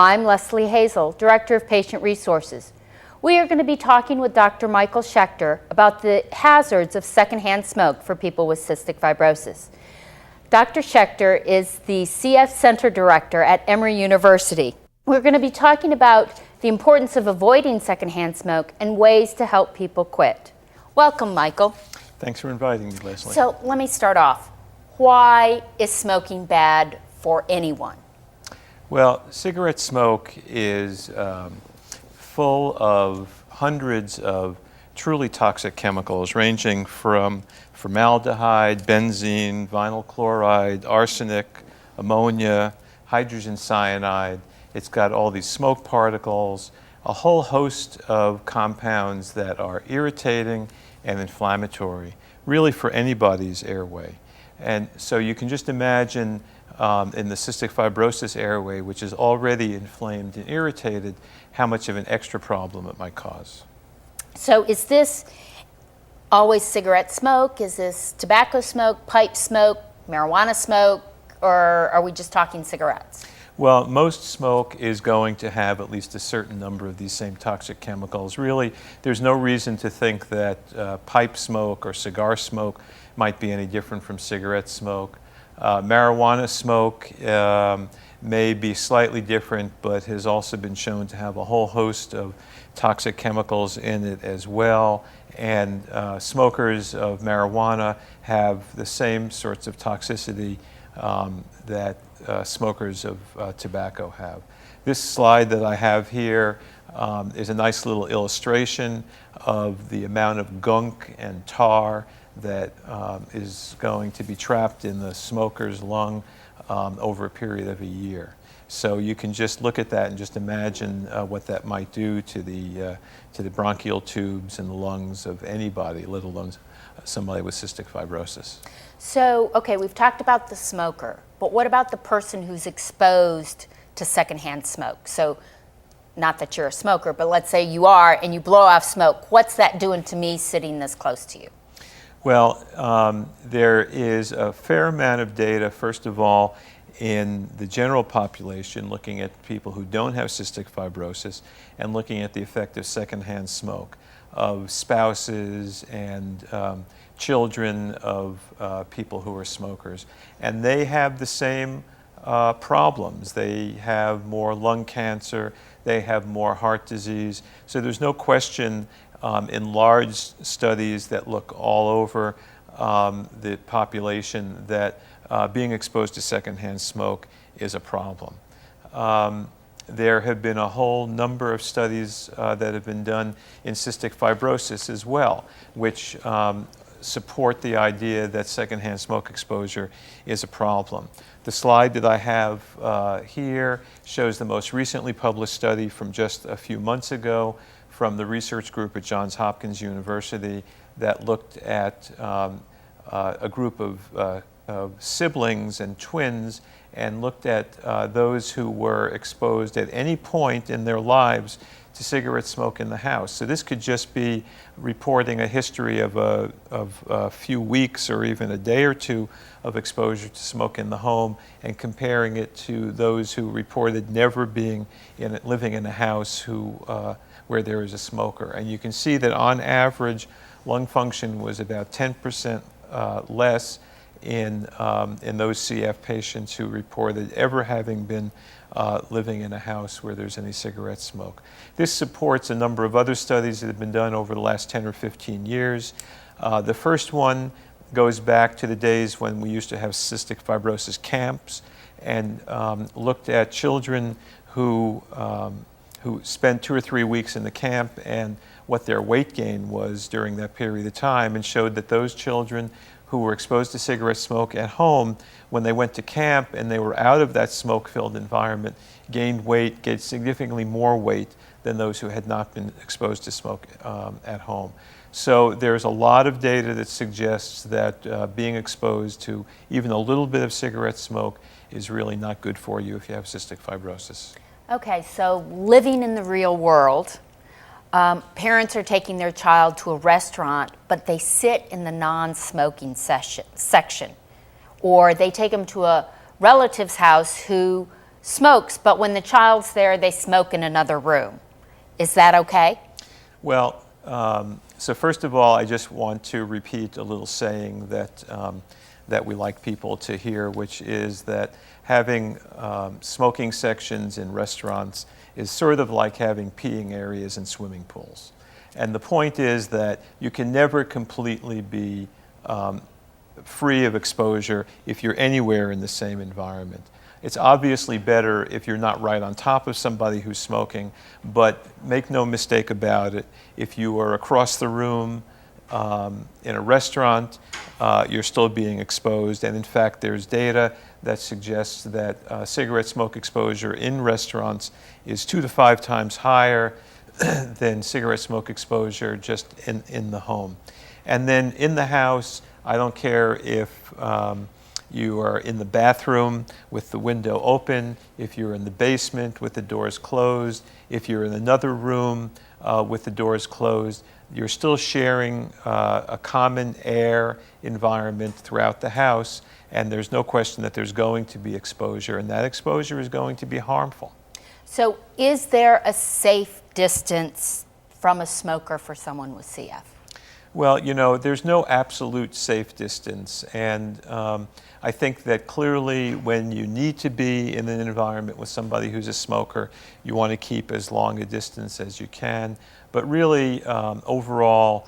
I'm Leslie Hazel, Director of Patient Resources. We are going to be talking with Dr. Michael Schechter about the hazards of secondhand smoke for people with cystic fibrosis. Dr. Schechter is the CF Center Director at Emory University. We're going to be talking about the importance of avoiding secondhand smoke and ways to help people quit. Welcome, Michael. Thanks for inviting me, Leslie. So let me start off. Why is smoking bad for anyone? Well, cigarette smoke is full of hundreds of truly toxic chemicals ranging from formaldehyde, benzene, vinyl chloride, arsenic, ammonia, hydrogen cyanide. It's got all these smoke particles, a whole host of compounds that are irritating and inflammatory, really for anybody's airway. And so you can just imagine in the cystic fibrosis airway, which is already inflamed and irritated, how much of an extra problem it might cause. So is this always cigarette smoke? Is this tobacco smoke, pipe smoke, marijuana smoke, or are we just talking cigarettes? Well, most smoke is going to have at least a certain number of these same toxic chemicals. Really, there's no reason to think that pipe smoke or cigar smoke might be any different from cigarette smoke. Marijuana smoke may be slightly different, but has also been shown to have a whole host of toxic chemicals in it as well. And smokers of marijuana have the same sorts of toxicity that smokers of tobacco have. This slide that I have here is a nice little illustration of the amount of gunk and tar that is going to be trapped in the smoker's lung over a period of a year. So you can just look at that and just imagine what that might do to the bronchial tubes and the lungs of anybody, let alone somebody with cystic fibrosis. So, okay, we've talked about the smoker, but what about the person who's exposed to secondhand smoke? So, not that you're a smoker, but let's say you are and you blow off smoke. What's that doing to me sitting this close to you? Well, there is a fair amount of data, first of all, in the general population, looking at people who don't have cystic fibrosis and looking at the effect of secondhand smoke, of spouses and children of people who are smokers. And they have the same problems. They have more lung cancer, they have more heart disease. So there's no question in large studies that look all over the population that being exposed to secondhand smoke is a problem. There have been a whole number of studies that have been done in cystic fibrosis as well, which support the idea that secondhand smoke exposure is a problem. The slide that I have here shows the most recently published study from just a few months ago from the research group at Johns Hopkins University that looked at a group of siblings and twins and looked at those who were exposed at any point in their lives to cigarette smoke in the house. So this could just be reporting a history of a few weeks or even a day or two of exposure to smoke in the home and comparing it to those who reported never being living in a house where there is a smoker. And you can see that on average, lung function was about 10% less in those CF patients who reported ever having been living in a house where there's any cigarette smoke. This supports a number of other studies that have been done over the last 10 or 15 years. The first one goes back to the days when we used to have cystic fibrosis camps and looked at children who spent 2 or 3 weeks in the camp and what their weight gain was during that period of time, and showed that those children who were exposed to cigarette smoke at home, when they went to camp and they were out of that smoke-filled environment, gained significantly more weight than those who had not been exposed to smoke at home. So there's a lot of data that suggests that being exposed to even a little bit of cigarette smoke is really not good for you if you have cystic fibrosis. Okay, so living in the real world, parents are taking their child to a restaurant, but they sit in the non-smoking section, or they take them to a relative's house who smokes, but when the child's there, they smoke in another room. Is that okay? Well, so first of all, I just want to repeat a little saying that, that we like people to hear, which is that having smoking sections in restaurants is sort of like having peeing areas in swimming pools. And the point is that you can never completely be free of exposure if you're anywhere in the same environment. It's obviously better if you're not right on top of somebody who's smoking, but make no mistake about it, if you are across the room in a restaurant, you're still being exposed. And in fact, there's data that suggests that cigarette smoke exposure in restaurants is 2 to 5 times higher than cigarette smoke exposure just in the home. And then in the house, I don't care if you are in the bathroom with the window open, if you're in the basement with the doors closed, if you're in another room with the doors closed, you're still sharing a common air environment throughout the house, and there's no question that there's going to be exposure, and that exposure is going to be harmful. So is there a safe distance from a smoker for someone with CF? Well, you know, there's no absolute safe distance, and I think that clearly when you need to be in an environment with somebody who's a smoker, you want to keep as long a distance as you can, but really overall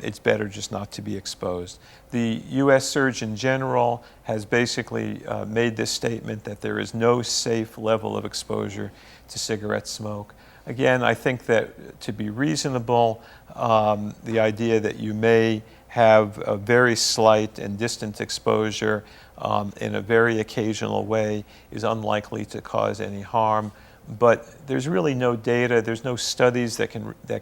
it's better just not to be exposed. The U.S. Surgeon General has basically made this statement that there is no safe level of exposure to cigarette smoke. Again, I think that to be reasonable, the idea that you may have a very slight and distant exposure in a very occasional way is unlikely to cause any harm. But there's really no data, there's no studies that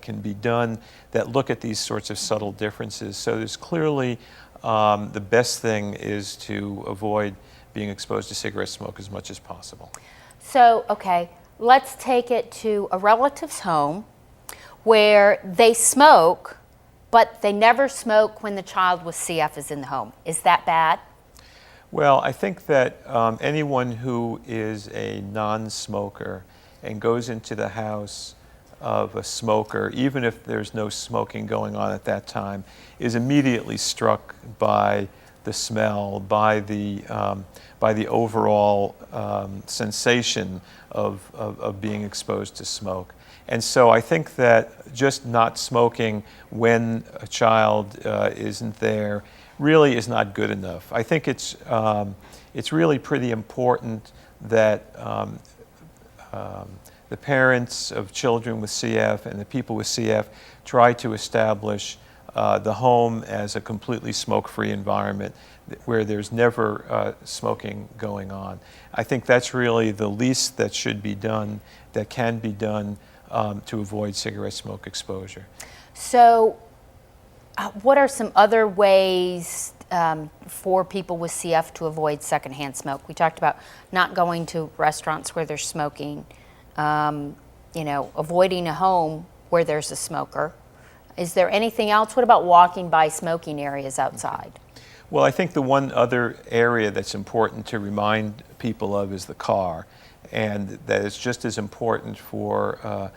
can be done that look at these sorts of subtle differences. So there's clearly the best thing is to avoid being exposed to cigarette smoke as much as possible. So, okay, let's take it to a relative's home where they smoke, but they never smoke when the child with CF is in the home. Is that bad? Well, I think that anyone who is a non-smoker and goes into the house of a smoker, even if there's no smoking going on at that time, is immediately struck by the smell, by the overall sensation of being exposed to smoke. And so I think that just not smoking when a child isn't there really is not good enough. I think it's really pretty important that the parents of children with CF and the people with CF try to establish the home as a completely smoke-free environment where there's never smoking going on. I think that's really the least that should be done, that can be done to avoid cigarette smoke exposure. So what are some other ways for people with CF to avoid secondhand smoke? We talked about not going to restaurants where there's smoking, you know, avoiding a home where there's a smoker. Is there anything else? What about walking by smoking areas outside? Well, I think the one other area that's important to remind people of is the car, and that it's just as important for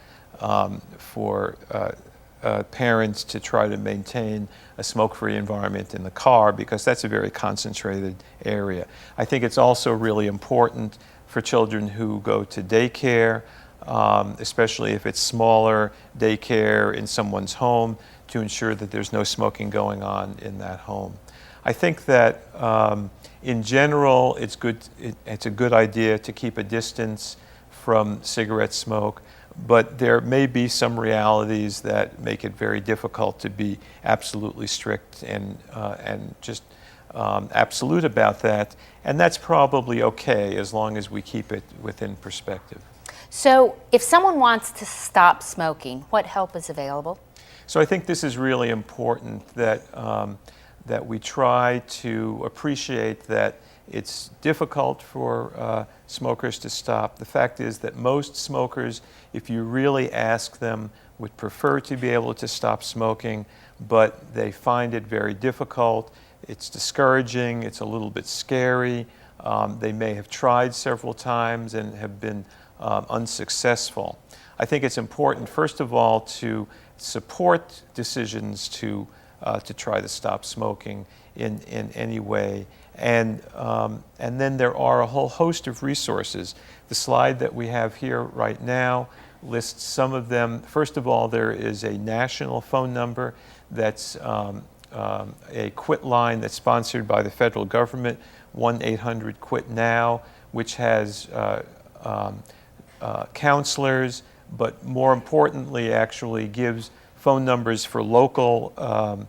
parents to try to maintain a smoke-free environment in the car, because that's a very concentrated area. I think it's also really important for children who go to daycare, especially if it's smaller daycare in someone's home, to ensure that there's no smoking going on in that home. I think that in general, it's a good idea to keep a distance from cigarette smoke, but there may be some realities that make it very difficult to be absolutely strict and just absolute about that, and that's probably okay as long as we keep it within perspective. So if someone wants to stop smoking, what help is available? So I think this is really important that that we try to appreciate that it's difficult for smokers to stop. The fact is that most smokers, if you really ask them, would prefer to be able to stop smoking, but they find it very difficult. It's discouraging, it's a little bit scary, They may have tried several times and have been unsuccessful. I think it's important, first of all, to support decisions to try to stop smoking in any way. And then there are a whole host of resources. The slide that we have here right now lists some of them. First of all, there is a national phone number that's a quit line that's sponsored by the federal government, 1-800-QUIT-NOW, which has counselors, but more importantly actually gives phone numbers for local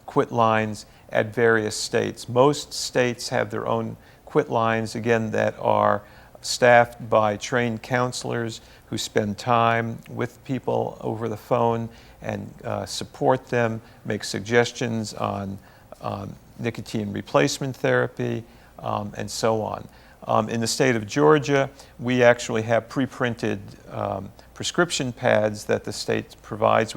quit lines at various states. Most states have their own quit lines, again, that are staffed by trained counselors who spend time with people over the phone and support them, make suggestions on nicotine replacement therapy, and so on. In the state of Georgia, we actually have pre-printed prescription pads that the state provides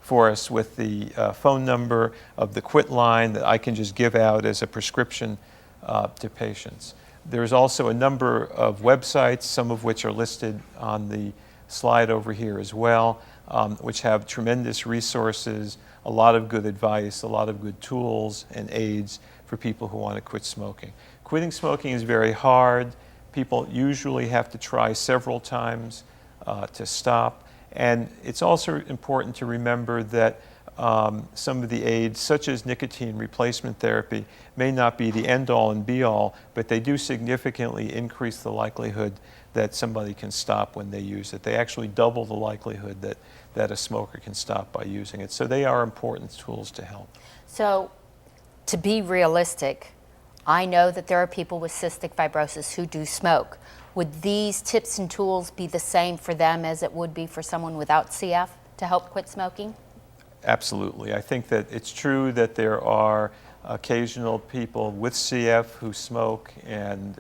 for us with the phone number of the quit line that I can just give out as a prescription to patients. There's also a number of websites, some of which are listed on the slide over here as well, which have tremendous resources, a lot of good advice, a lot of good tools and aids for people who want to quit smoking. Quitting smoking is very hard. People usually have to try several times to stop. And it's also important to remember that some of the aids, such as nicotine replacement therapy, may not be the end-all and be-all, but they do significantly increase the likelihood that somebody can stop when they use it. They actually double the likelihood that a smoker can stop by using it. So they are important tools to help. So, to be realistic, I know that there are people with cystic fibrosis who do smoke. Would these tips and tools be the same for them as it would be for someone without CF to help quit smoking? Absolutely. I think that it's true that there are occasional people with CF who smoke, and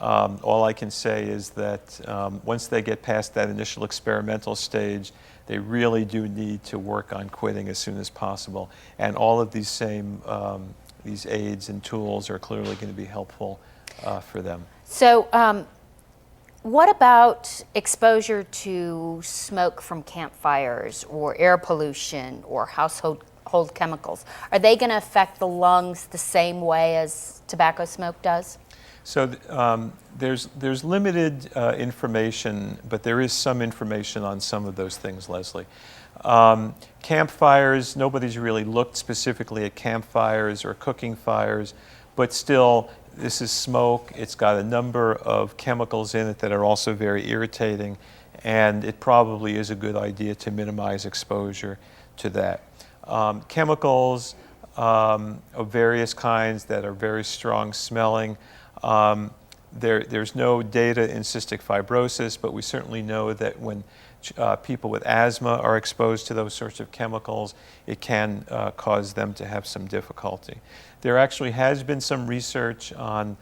all I can say is that once they get past that initial experimental stage, they really do need to work on quitting as soon as possible. And all of these same these aids and tools are clearly going to be helpful for them. So, what about exposure to smoke from campfires or air pollution or household chemicals? Are they going to affect the lungs the same way as tobacco smoke does? So there's limited information, but there is some information on some of those things, Leslie. Campfires, nobody's really looked specifically at campfires or cooking fires, but still, this is smoke. It's got a number of chemicals in it that are also very irritating, and it probably is a good idea to minimize exposure to that. Chemicals of various kinds that are very strong smelling. There's no data in cystic fibrosis, but we certainly know that when people with asthma are exposed to those sorts of chemicals, it can cause them to have some difficulty. There actually has been some research on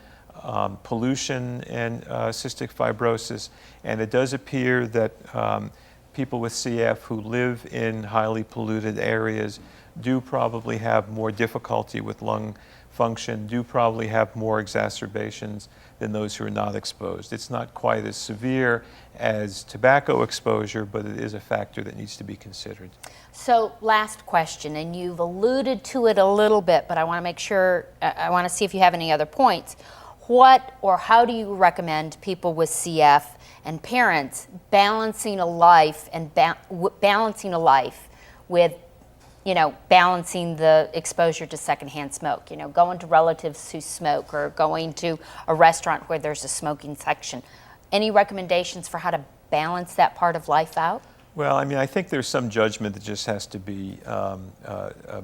pollution and cystic fibrosis, and it does appear that people with CF who live in highly polluted areas do probably have more difficulty with lung function, do probably have more exacerbations than those who are not exposed. It's not quite as severe as tobacco exposure, but it is a factor that needs to be considered. So, last question, and you've alluded to it a little bit, but I want to make sure, I want to see if you have any other points. What or how do you recommend people with CF and parents balancing a life and balancing a life with, balancing the exposure to secondhand smoke, going to relatives who smoke or going to a restaurant where there's a smoking section? Any recommendations for how to balance that part of life out? Well, I think there's some judgment that just has to be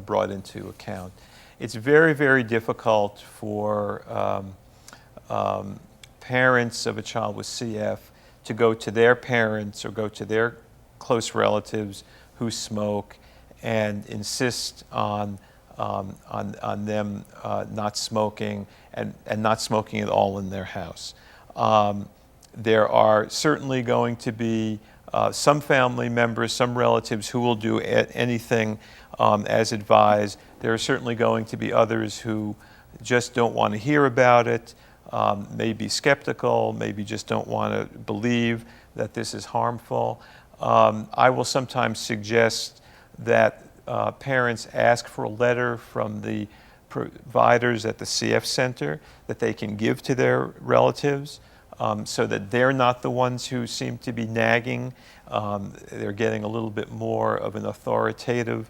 brought into account. It's very, very difficult for parents of a child with CF to go to their parents or go to their close relatives who smoke and insist on them not smoking and not smoking at all in their house. There are certainly going to be some family members, some relatives who will do anything as advised. There are certainly going to be others who just don't want to hear about it, may be skeptical, maybe just don't want to believe that this is harmful. I will sometimes suggest that parents ask for a letter from the providers at the CF Center that they can give to their relatives, so that they're not the ones who seem to be nagging. They're getting a little bit more of an authoritative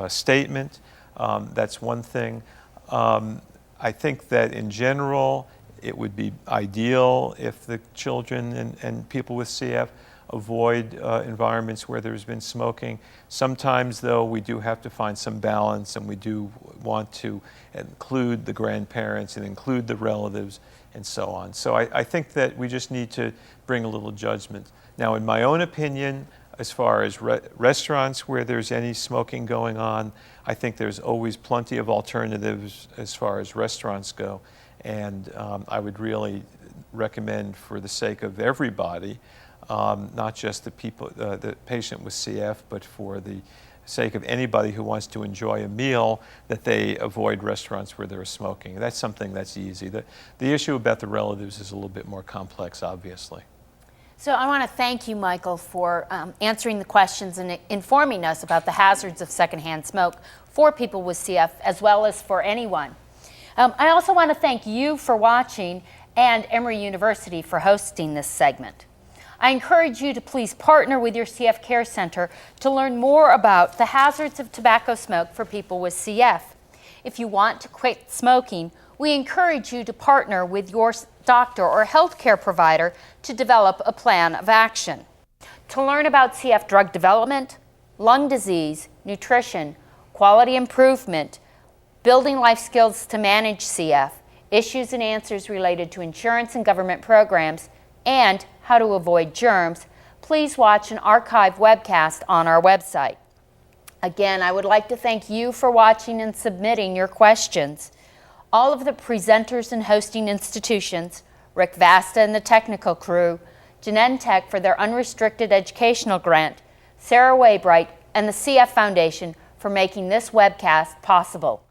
statement. That's one thing. I think that in general, it would be ideal if the children and people with CF avoid environments where there's been smoking. Sometimes, though, we do have to find some balance, and we do want to include the grandparents and include the relatives and so on. So I think that we just need to bring a little judgment. Now, in my own opinion, as far as restaurants where there's any smoking going on, I think there's always plenty of alternatives as far as restaurants go. And I would really recommend, for the sake of everybody, not just the people, the patient with CF, but for the sake of anybody who wants to enjoy a meal, that they avoid restaurants where there is smoking. That's something that's easy. The issue about the relatives is a little bit more complex, obviously. So I want to thank you, Michael, for answering the questions and informing us about the hazards of secondhand smoke for people with CF, as well as for anyone. I also want to thank you for watching, and Emory University for hosting this segment. I encourage you to please partner with your CF Care Center to learn more about the hazards of tobacco smoke for people with CF. If you want to quit smoking, we encourage you to partner with your doctor or healthcare provider to develop a plan of action. To learn about CF drug development, lung disease, nutrition, quality improvement, building life skills to manage CF, issues and answers related to insurance and government programs, and how to avoid germs, please watch an archive webcast on our website. Again, I would like to thank you for watching and submitting your questions. All of the presenters and hosting institutions, Rick Vasta and the technical crew, Genentech for their unrestricted educational grant, Sarah Waybright, and the CF Foundation for making this webcast possible.